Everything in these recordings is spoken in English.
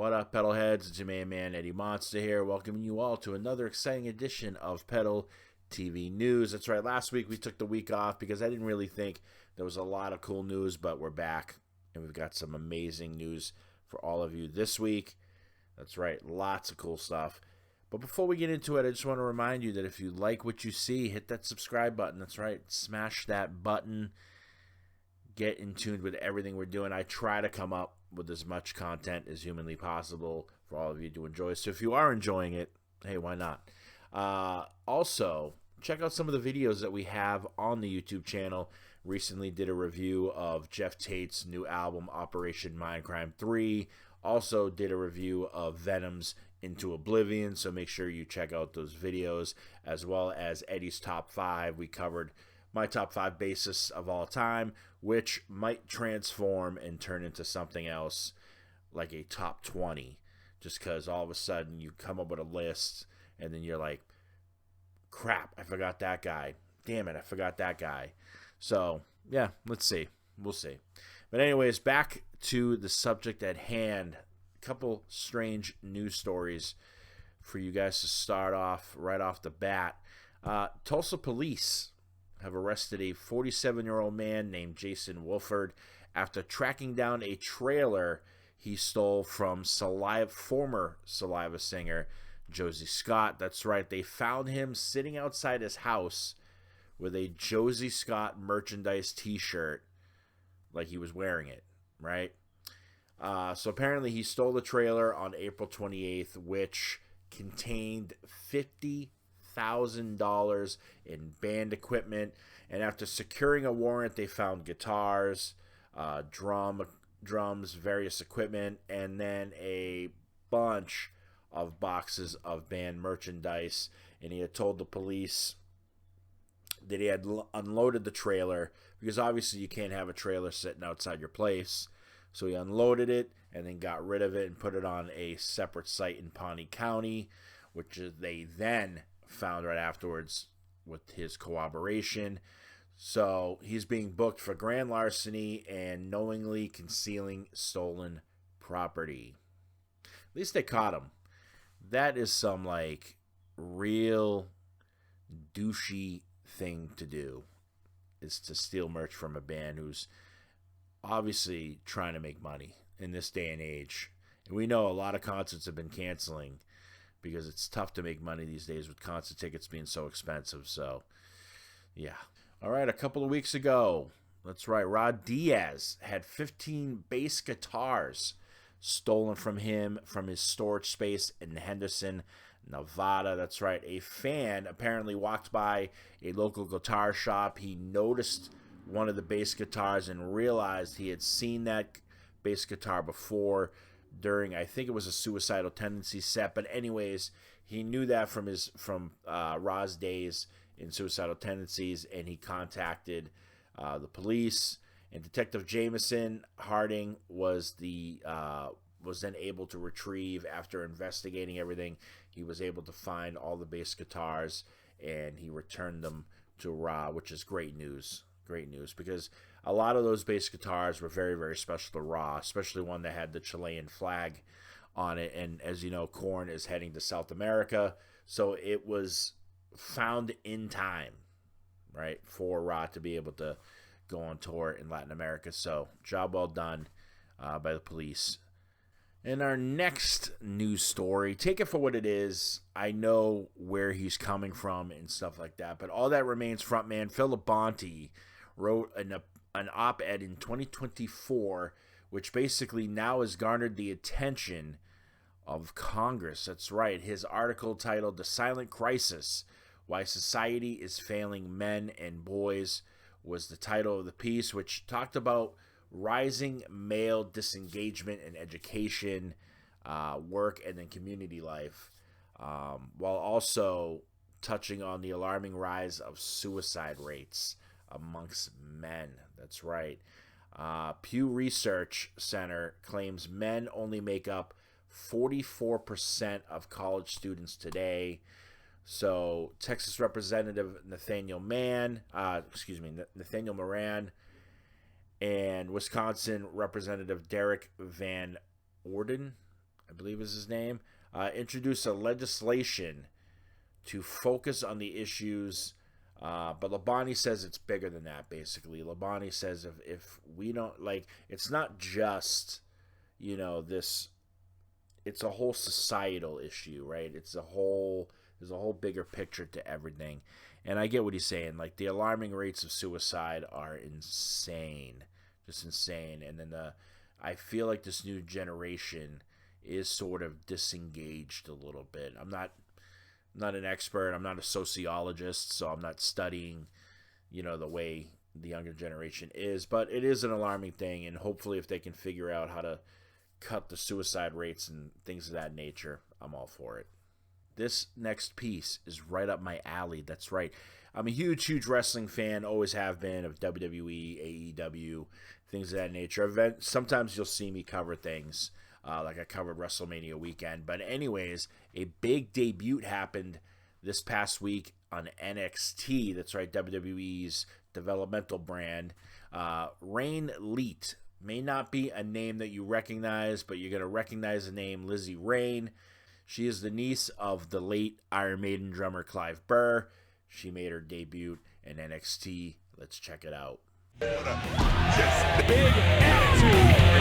What up, Pedalheads? It's your main man, Eddie Monster here, welcoming you all to another exciting edition of Pedal TV News. That's right, last week we took the week off because I didn't really think there was a lot of cool news, but we're back, and we've got some amazing news for all of you this week. That's right, lots of cool stuff. But before we get into it, I just want to remind you that if you like what you see, hit that subscribe button. That's right, smash that button. Get in tune with everything we're doing. I try to come up with as much content as humanly possible for all of you to enjoy. So if you are enjoying it, hey, why not? Also, check out some of the videos that we have on the YouTube channel. Recently did a review of Jeff Tate's new album, Operation Mindcrime 3. Also did a review of Venom's Into Oblivion, so make sure you check out those videos, as well as Eddie's Top 5. We covered my top 5 bassists of all time, which might transform and turn into something else like a top 20, just because all of a sudden you come up with a list and then you're like, crap, I forgot that guy. Damn it, I forgot that guy. So, yeah, let's see. We'll see. But anyways, back to the subject at hand. A couple strange news stories for you guys to start off right off the bat. Tulsa police have arrested a 47-year-old man named Jason Wolford after tracking down a trailer he stole from former Saliva singer Josie Scott. That's right, they found him sitting outside his house with a Josie Scott merchandise t-shirt, like he was wearing it, right? So apparently he stole the trailer on April 28th, which contained $50,000 in band equipment, and after securing a warrant, they found guitars, drums, various equipment, and then a bunch of boxes of band merchandise. And he had told the police that he had unloaded the trailer, because obviously you can't have a trailer sitting outside your place. So he unloaded it and then got rid of it and put it on a separate site in Pawnee County, which they then found right afterwards with his cooperation. So he's being booked for grand larceny and knowingly concealing stolen property. At least they caught him. That is some like real douchey thing to do, is to steal merch from a band who's obviously trying to make money in this day and age. And we know a lot of concerts have been canceling because it's tough to make money these days with concert tickets being so expensive. So, yeah. All right, a couple of weeks ago, that's right, Rod Diaz had 15 bass guitars stolen from him from his storage space in Henderson, Nevada. That's right, a fan apparently walked by a local guitar shop. He noticed one of the bass guitars and realized he had seen that bass guitar before during, I think it was a Suicidal Tendencies set. But anyways, he knew that from Rod's days in Suicidal Tendencies, and he contacted the police. And Detective Jameson Harding was then able to retrieve, after investigating everything, he was able to find all the bass guitars, and he returned them to Rod, which is great news. Great news, because a lot of those bass guitars were very, very special to Rod, especially one that had the Chilean flag on it. And as you know, Korn is heading to South America, so it was found in time, right, for Rod to be able to go on tour in Latin America. So job well done by the police. In our next news story, take it for what it is. I know where he's coming from and stuff like that, but all that remains frontman Philip Bonte wrote an op-ed in 2024, which basically now has garnered the attention of Congress. That's right. His article titled "The Silent Crisis: Why Society is Failing Men and Boys" was the title of the piece, which talked about rising male disengagement in education, work, and then community life, while also touching on the alarming rise of suicide rates amongst men. That's right. Pew Research Center claims men only make up 44% of college students today. So Texas Representative Nathaniel Moran and Wisconsin Representative Derek Van Orden, I believe is his name, introduced a legislation to focus on the issues. But Labonte says it's bigger than that, basically. Labonte says if we don't, like, it's not just, this, it's a whole societal issue, right? There's a whole bigger picture to everything. And I get what he's saying. Like, the alarming rates of suicide are insane. Just insane. And then I feel like this new generation is sort of disengaged a little bit. I'm not an expert. I'm not a sociologist, so I'm not studying, the way the younger generation is. But it is an alarming thing, and hopefully if they can figure out how to cut the suicide rates and things of that nature, I'm all for it. This next piece is right up my alley. That's right. I'm a huge wrestling fan, always have been, of WWE, AEW, things of that nature. Sometimes you'll see me cover things, like I covered WrestleMania weekend. But anyways, a big debut happened this past week on NXT. That's right, WWE's developmental brand. Rain Leet may not be a name that you recognize, but you're going to recognize the name Lizzie Rain. She is the niece of the late Iron Maiden drummer Clive Burr. She made her debut in NXT. Let's check it out. Big attitude.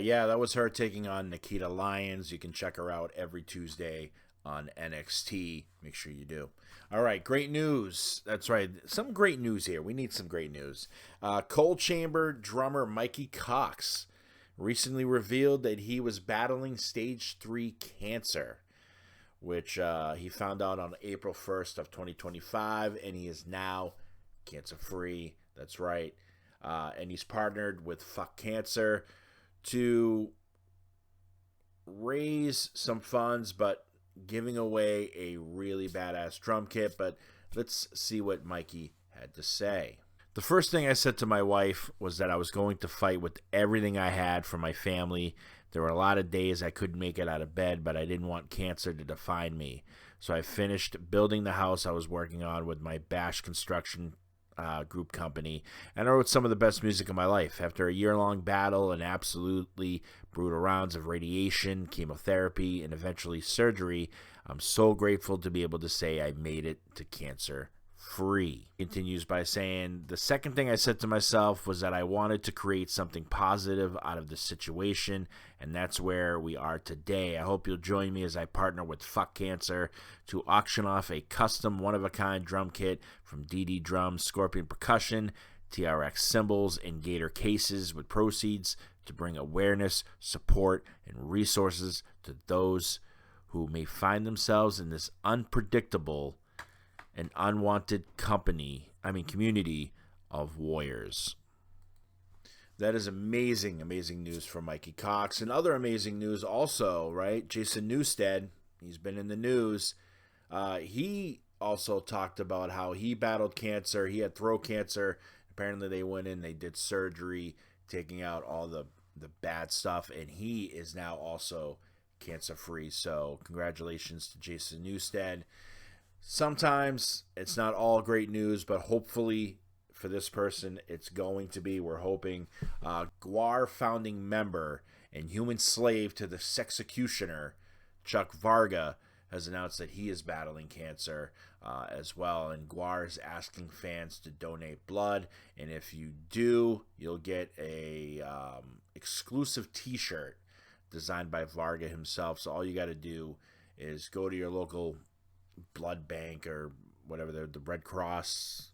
Yeah, that was her taking on Nikita Lyons. You can check her out every Tuesday on NXT. Make sure you do. All right, great news. That's right. Some great news here. We need some great news. Cold Chamber drummer Mikey Cox recently revealed that he was battling stage 3 cancer, which he found out on April 1st of 2025, and he is now cancer-free. That's right. And he's partnered with Fuck Cancer to raise some funds, but giving away a really badass drum kit. But let's see what Mikey had to say. The first thing I said to my wife was that I was going to fight with everything I had for my family. There were a lot of days I couldn't make it out of bed, but I didn't want cancer to define me. So I finished building the house I was working on with my Bash Construction group company, and I wrote some of the best music of my life. After a year-long battle and absolutely brutal rounds of radiation, chemotherapy, and eventually surgery, I'm so grateful to be able to say I made it to cancer free. Continues by saying, the second thing I said to myself was that I wanted to create something positive out of the situation, and that's where we are today. I hope you'll join me as I partner with Fuck Cancer to auction off a custom one-of-a-kind drum kit from DD Drums, Scorpion Percussion, TRX cymbals, and Gator cases, with proceeds to bring awareness, support, and resources to those who may find themselves in this unpredictable and unwanted community of warriors. That is amazing news from Mikey Cox. And other amazing news also, right? Jason Newsted, he's been in the news. He also talked about how he battled cancer. He had throat cancer. Apparently they went in, they did surgery, taking out all the bad stuff. And he is now also cancer-free. So congratulations to Jason Newsted. Sometimes it's not all great news, but hopefully for this person, it's going to be. We're hoping. GWAR founding member and human slave to the Sexecutioner, Chuck Varga, has announced that he is battling cancer as well. And GWAR is asking fans to donate blood. And if you do, you'll get a exclusive t-shirt designed by Varga himself. So all you got to do is go to your local blood bank or whatever the Red Cross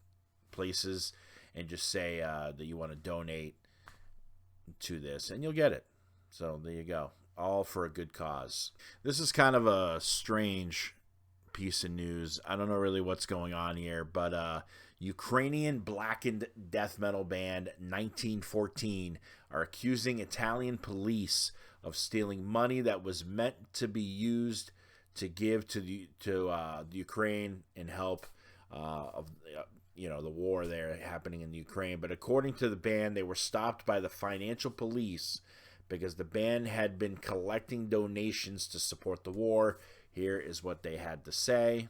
places and just say that you want to donate to this, and you'll get it. So there you go, all for a good cause. This is kind of a strange piece of news. I don't know really what's going on here, but Ukrainian blackened death metal band 1914 are accusing Italian police of stealing money that was meant to be used to give to the Ukraine and help of the war there happening in Ukraine. But according to the band, they were stopped by the financial police because the band had been collecting donations to support the war. Here is what they had to say.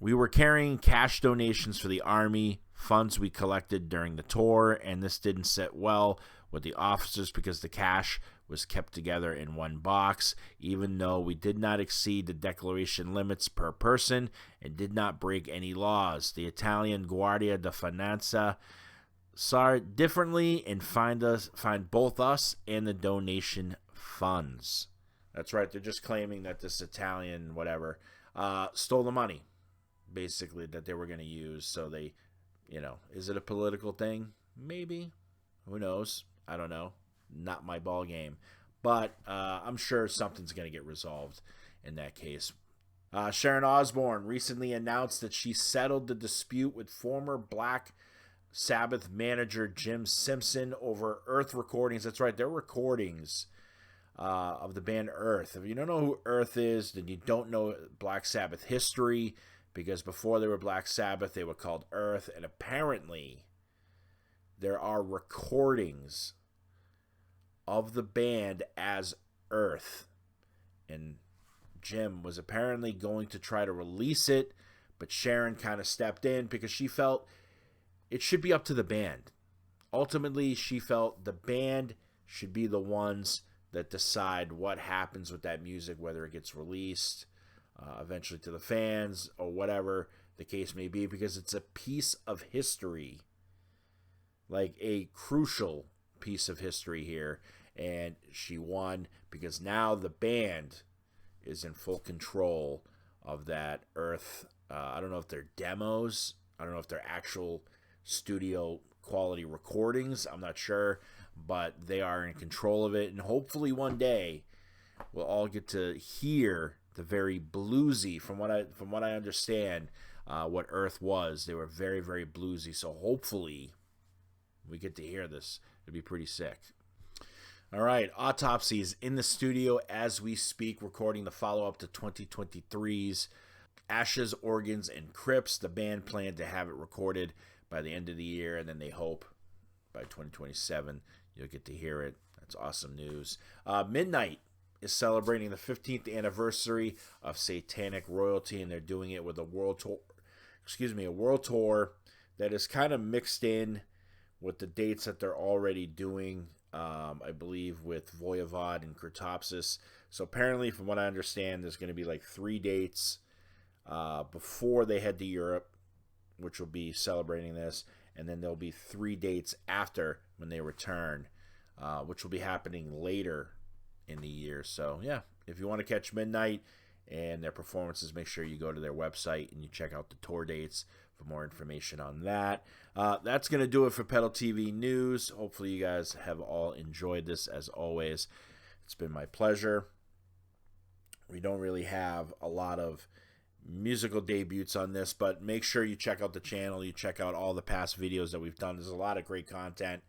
We were carrying cash donations for the army, funds we collected during the tour, and this didn't sit well with the officers because the cash was kept together in one box, even though we did not exceed the declaration limits per person and did not break any laws. The Italian Guardia di Finanza saw it differently and fined both us and the donation funds. That's right, they're just claiming that this Italian whatever stole the money, basically, that they were going to use. So they, is it a political thing? Maybe. Who knows? I don't know. Not my ball game. But I'm sure something's going to get resolved in that case. Sharon Osbourne recently announced that she settled the dispute with former Black Sabbath manager Jim Simpson over Earth recordings. That's right, they're recordings of the band Earth. If you don't know who Earth is, then you don't know Black Sabbath history, because before they were Black Sabbath, they were called Earth, and apparently there are recordings of the band as Earth, and Jim was apparently going to try to release it, but Sharon kind of stepped in because she felt it should be up to the band. Ultimately, she felt the band should be the ones that decide what happens with that music, whether it gets released eventually to the fans or whatever the case may be, because it's a piece of history, like a crucial piece of history here. And she won because now the band is in full control of that Earth. I don't know if they're demos. I don't know if they're actual studio quality recordings. I'm not sure, but they are in control of it. And hopefully one day we'll all get to hear the very bluesy, from what I understand, what Earth was. They were very, very bluesy. So hopefully we get to hear this. It'd be pretty sick. All right, Autopsy is in the studio as we speak, recording the follow-up to 2023's Ashes, Organs, and Crypts. The band planned to have it recorded by the end of the year, and then they hope by 2027 you'll get to hear it. That's awesome news. Midnight is celebrating the 15th anniversary of Satanic Royalty, and they're doing it with a world tour that is kind of mixed in with the dates that they're already doing, I believe, with Voivod and Cryptopsis. So apparently, from what I understand, there's going to be like 3 dates before they head to Europe, which will be celebrating this, and then there'll be 3 dates after when they return, which will be happening later in the year. So yeah, if you want to catch Midnight and their performances, make sure you go to their website and you check out the tour dates for more information on that. That's going to do it for Pedal TV News. Hopefully you guys have all enjoyed this. As always, it's been my pleasure. We don't really have a lot of musical debuts on this, but make sure you check out the channel. You check out all the past videos that we've done. There's a lot of great content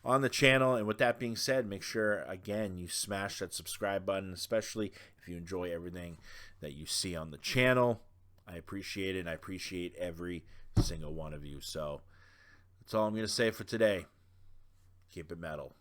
on the channel. And with that being said, make sure, again, you smash that subscribe button, especially if you enjoy everything that you see on the channel. I appreciate it, and I appreciate every single one of you. So that's all I'm going to say for today. Keep it metal.